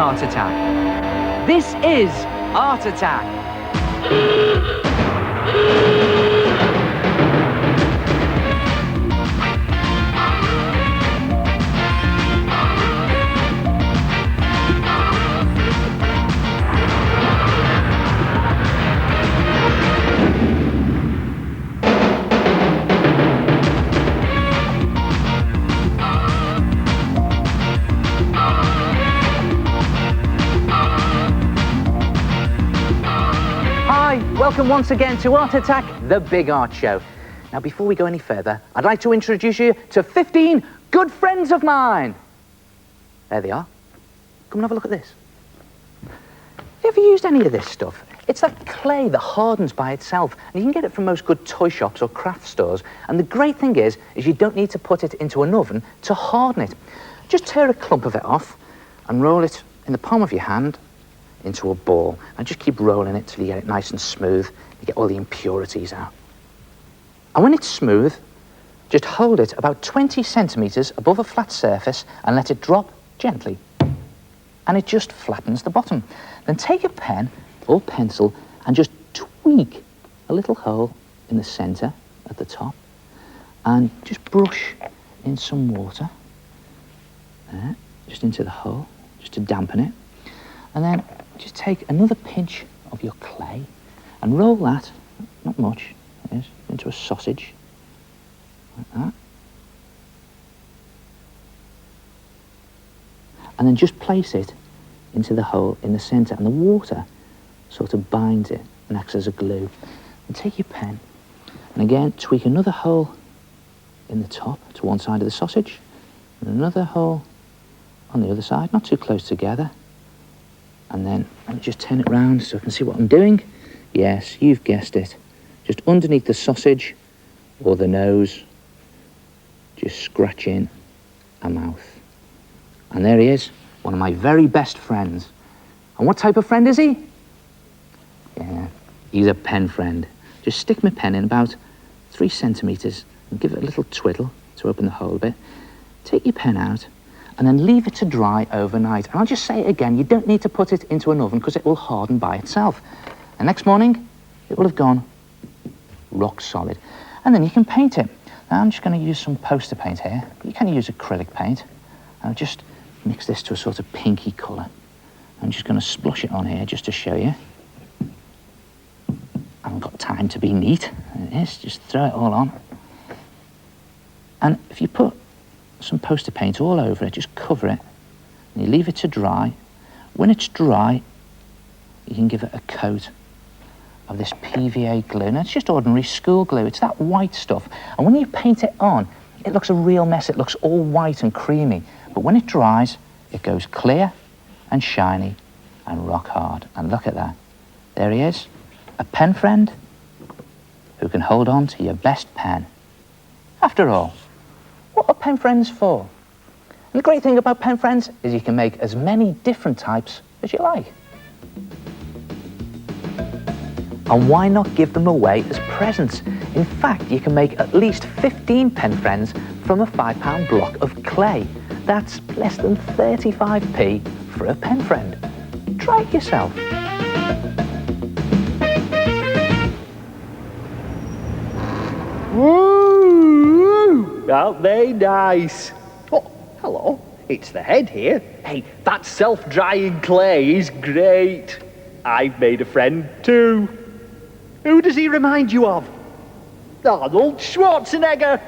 heart attack. This is Art Attack. Welcome once again to Art Attack, the big art show. Now, before we go any further, I'd like to introduce you to 15 good friends of mine. There they are. Come and have a look at this. Have you ever used any of this stuff? It's that clay that hardens by itself, and you can get it from most good toy shops or craft stores. And the great thing is you don't need to put it into an oven to harden it. Just tear a clump of it off and roll it in the palm of your hand into a ball, and just keep rolling it till you get it nice and smooth. You get all the impurities out. And when it's smooth, just hold it about 20 centimeters above a flat surface and let it drop gently. And it just flattens the bottom. Then take a pen or pencil and just tweak a little hole in the center at the top and just brush in some water there, just into the hole, just to dampen it. And then just take another pinch of your clay and roll that, not much, yes, into a sausage, like that. And then just place it into the hole in the centre, and the water sort of binds it and acts as a glue. And take your pen and again tweak another hole in the top to one side of the sausage and another hole on the other side, not too close together. And then let me just turn it round so I can see what I'm doing. Yes, you've guessed it. Just underneath the sausage or the nose, just scratch in a mouth. And there he is, one of my very best friends. And what type of friend is he? Yeah, he's a pen friend. Just stick my pen in about 3 centimeters and give it a little twiddle to open the hole a bit. Take your pen out and then leave it to dry overnight. And I'll just say it again, you don't need to put it into an oven because it will harden by itself. The next morning, it will have gone rock solid. And then you can paint it. Now I'm just going to use some poster paint here. You can use acrylic paint. I'll just mix this to a sort of pinky colour. I'm just going to splosh it on here just to show you. I haven't got time to be neat. There it is, just throw it all on. And if you put some poster paint all over it, just cover it, and you leave it to dry. When it's dry, you can give it a coat of this PVA glue. Now, it's just ordinary school glue. It's that white stuff. And when you paint it on, it looks a real mess. It looks all white and creamy. But when it dries, it goes clear and shiny and rock hard. And look at that. There he is, a pen friend who can hold on to your best pen. After all, what are pen friends for? And the great thing about pen friends is you can make as many different types as you like. And why not give them away as presents? In fact, you can make at least 15 pen friends from a £5 block of clay. That's less than 35p for a pen friend. Try it yourself. Woo! Aren't they nice? Oh, hello, it's the head here. Hey, that self-drying clay is great. I've made a friend too. Who does he remind you of? Arnold Schwarzenegger!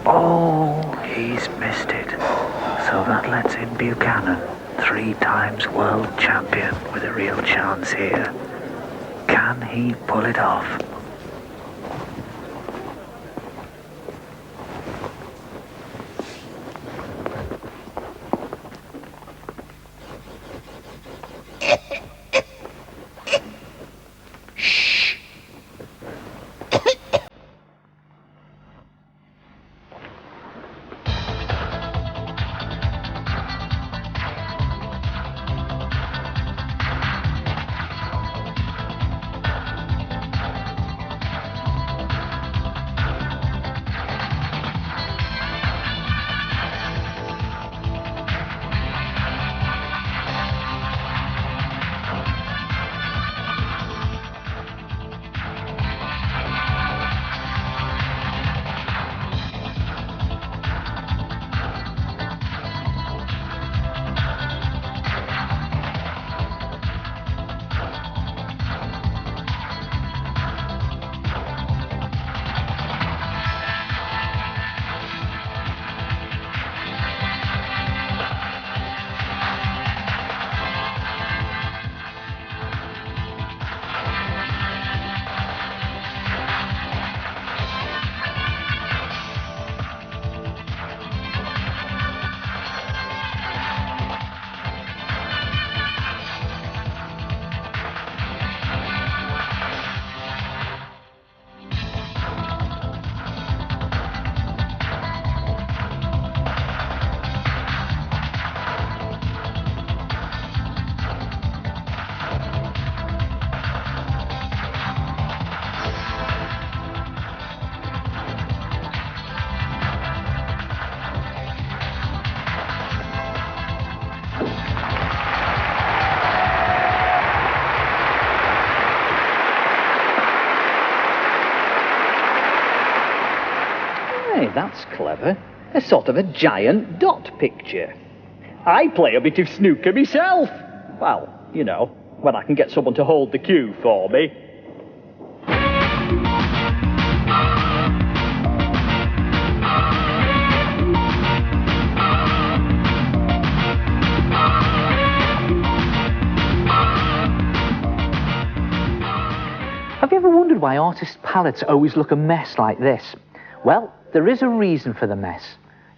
Oh, he's missed it. So that lets in Buchanan, 3 times world champion, with a real chance here. Can he pull it off? Hey, that's clever. A sort of a giant dot picture. I play a bit of snooker myself. Well, you know, when I can get someone to hold the cue for me. Have you ever wondered why artists' palettes always look a mess like this? Well, there is a reason for the mess.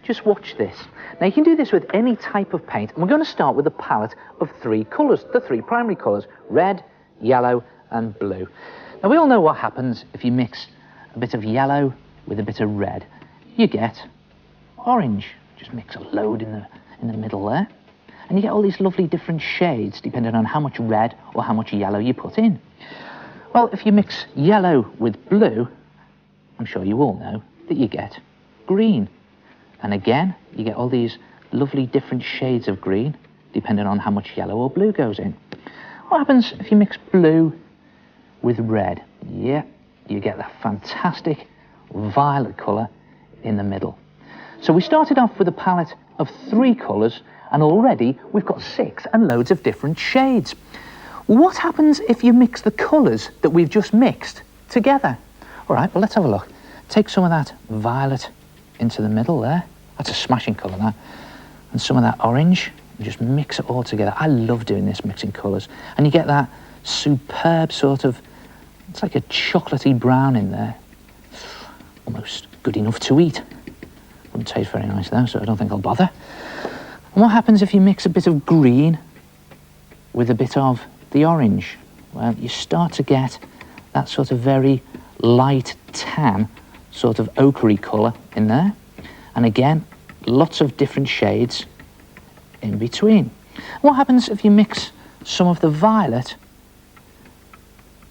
Just watch this. Now, you can do this with any type of paint, and we're going to start with a palette of 3 colours, the 3 primary colours, red, yellow and blue. Now, we all know what happens if you mix a bit of yellow with a bit of red. You get orange. Just mix a load in the middle there, and you get all these lovely different shades depending on how much red or how much yellow you put in. Well, if you mix yellow with blue, I'm sure you all know that you get green. And again, you get all these lovely different shades of green, depending on how much yellow or blue goes in. What happens if you mix blue with red? Yeah, you get the fantastic violet colour in the middle. So we started off with a palette of 3 colours, and already we've got 6 and loads of different shades. What happens if you mix the colours that we've just mixed together? All right, well, let's have a look. Take some of that violet into the middle there. That's a smashing colour, that. And some of that orange, and just mix it all together. I love doing this, mixing colours. And you get that superb sort of, it's like a chocolatey brown in there. Almost good enough to eat. Wouldn't taste very nice though, so I don't think I'll bother. And what happens if you mix a bit of green with a bit of the orange? Well, you start to get that sort of very light tan, sort of ochre colour in there. And again, lots of different shades in between. What happens if you mix some of the violet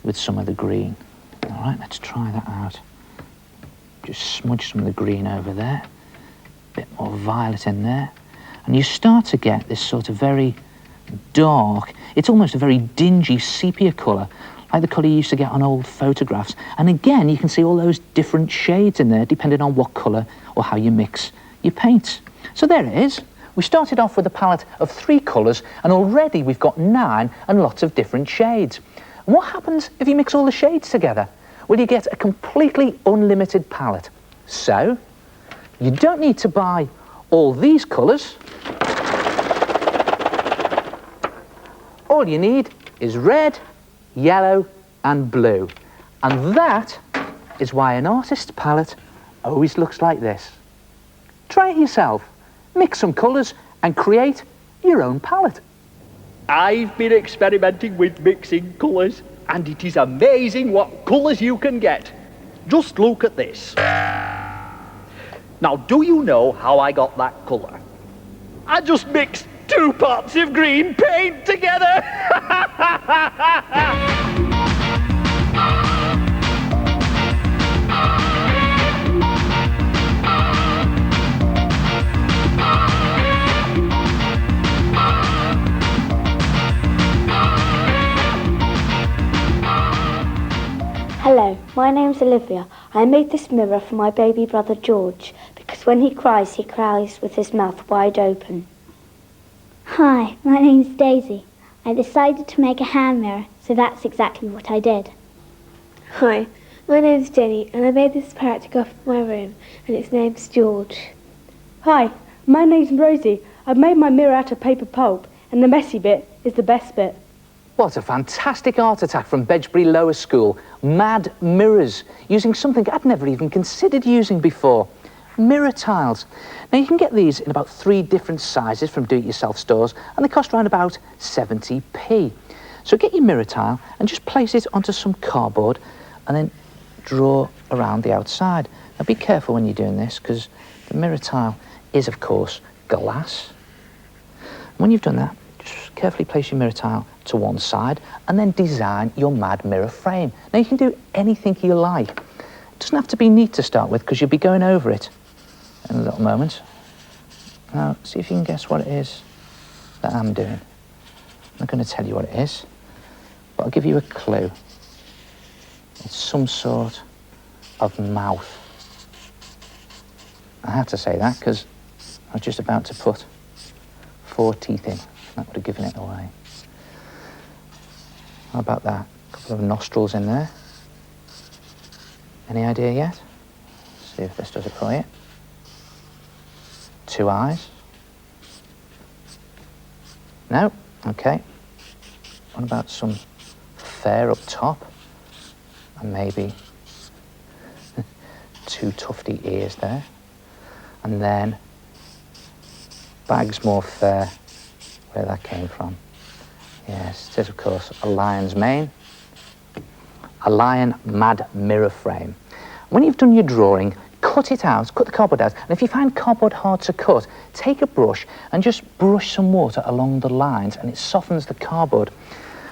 with some of the green? All right, let's try that out. Just smudge some of the green over there. A bit more violet in there. And you start to get this sort of very dark, it's almost a very dingy sepia colour, like the colour you used to get on old photographs. And again, you can see all those different shades in there, depending on what colour or how you mix your paints. So there it is. We started off with a palette of 3 colours, and already we've got 9 and lots of different shades. And what happens if you mix all the shades together? Well, you get a completely unlimited palette. So, you don't need to buy all these colours. All you need is red, yellow and blue. And that is why an artist's palette always looks like this. Try it yourself. Mix some colours and create your own palette. I've been experimenting with mixing colours, and it is amazing what colours you can get. Just look at this. Now, do you know how I got that colour? I just mixed 2 pots of green paint together. Hello, my name's Olivia. I made this mirror for my baby brother George because when he cries with his mouth wide open. Hi, my name's Daisy. I decided to make a hand mirror, so that's exactly what I did. Hi, my name's Jenny, and I made this parrot to go off in my room, and its name's George. Hi, my name's Rosie. I've made my mirror out of paper pulp, and the messy bit is the best bit. What a fantastic art attack from Bedgebury Lower School. Mad mirrors, using something I'd never even considered using before. Mirror tiles. Now, you can get these in about 3 different sizes from do-it-yourself stores, and they cost around about 70p. So get your mirror tile and just place it onto some cardboard and then draw around the outside. Now, be careful when you're doing this, because the mirror tile is, of course, glass. When you've done that, just carefully place your mirror tile to one side and then design your mad mirror frame. Now, you can do anything you like. It doesn't have to be neat to start with, because you'll be going over it in a little moment. Now, see if you can guess what it is that I'm doing. I'm not going to tell you what it is, but I'll give you a clue. It's some sort of mouth. I had to say that because I was just about to put 4 teeth in. That would have given it away. How about that? A couple of nostrils in there. Any idea yet? See if this does it for you. 2 eyes. No? Okay. What about some fur up top? And maybe 2 tufty ears there. And then bags more fur, where that came from. Yes, it is of course a lion's mane. A lion mad mirror frame. When you've done your drawing, cut it out, cut the cardboard out, and if you find cardboard hard to cut, take a brush and just brush some water along the lines and it softens the cardboard.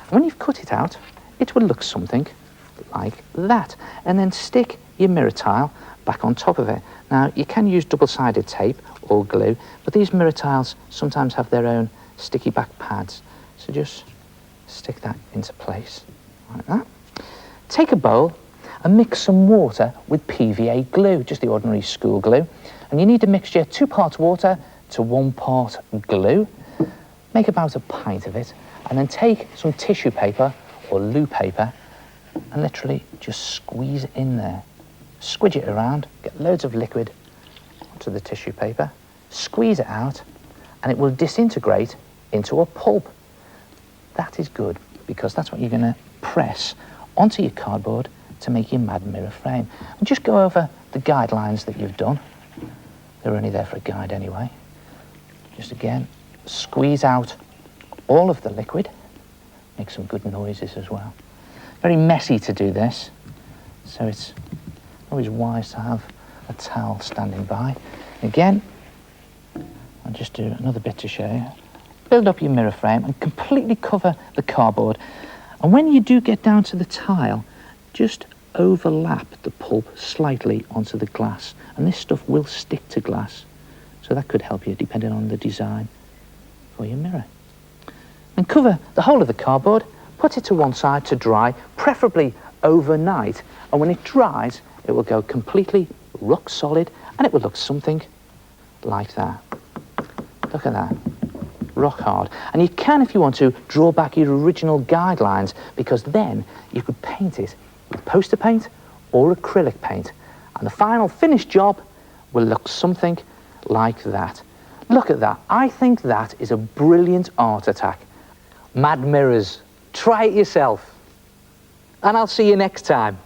And when you've cut it out, it will look something like that. And then stick your mirror tile back on top of it. Now, you can use double-sided tape or glue, but these mirror tiles sometimes have their own sticky back pads. So just stick that into place, like that. Take a bowl and mix some water with PVA glue, just the ordinary school glue. And you need a mixture 2 parts water to 1 part glue. Make about a pint of it, and then take some tissue paper or loo paper and literally just squeeze it in there. Squidge it around, get loads of liquid onto the tissue paper, squeeze it out, and it will disintegrate into a pulp. That is good, because that's what you're going to press onto your cardboard to make your mad mirror frame. And just go over the guidelines that you've done. They're only there for a guide anyway. Just again, squeeze out all of the liquid. Make some good noises as well. Very messy to do this, so it's always wise to have a towel standing by. Again, I'll just do another bit to show you. Build up your mirror frame and completely cover the cardboard. And when you do get down to the tile, just overlap the pulp slightly onto the glass. And this stuff will stick to glass. So that could help you depending on the design for your mirror. And cover the whole of the cardboard, put it to one side to dry, preferably overnight. And when it dries, it will go completely rock solid and it will look something like that. Look at that. Rock hard. And you can, if you want to, draw back your original guidelines, because then you could paint it with poster paint or acrylic paint. And the final finished job will look something like that. Look at that. I think that is a brilliant art attack. Mad mirrors. Try it yourself. And I'll see you next time.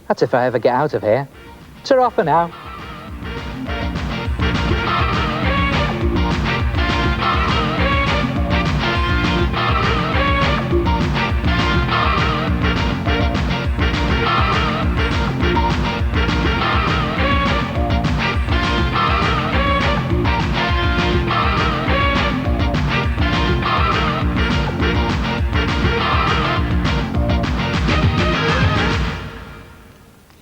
That's if I ever get out of here. Ta-ra for now.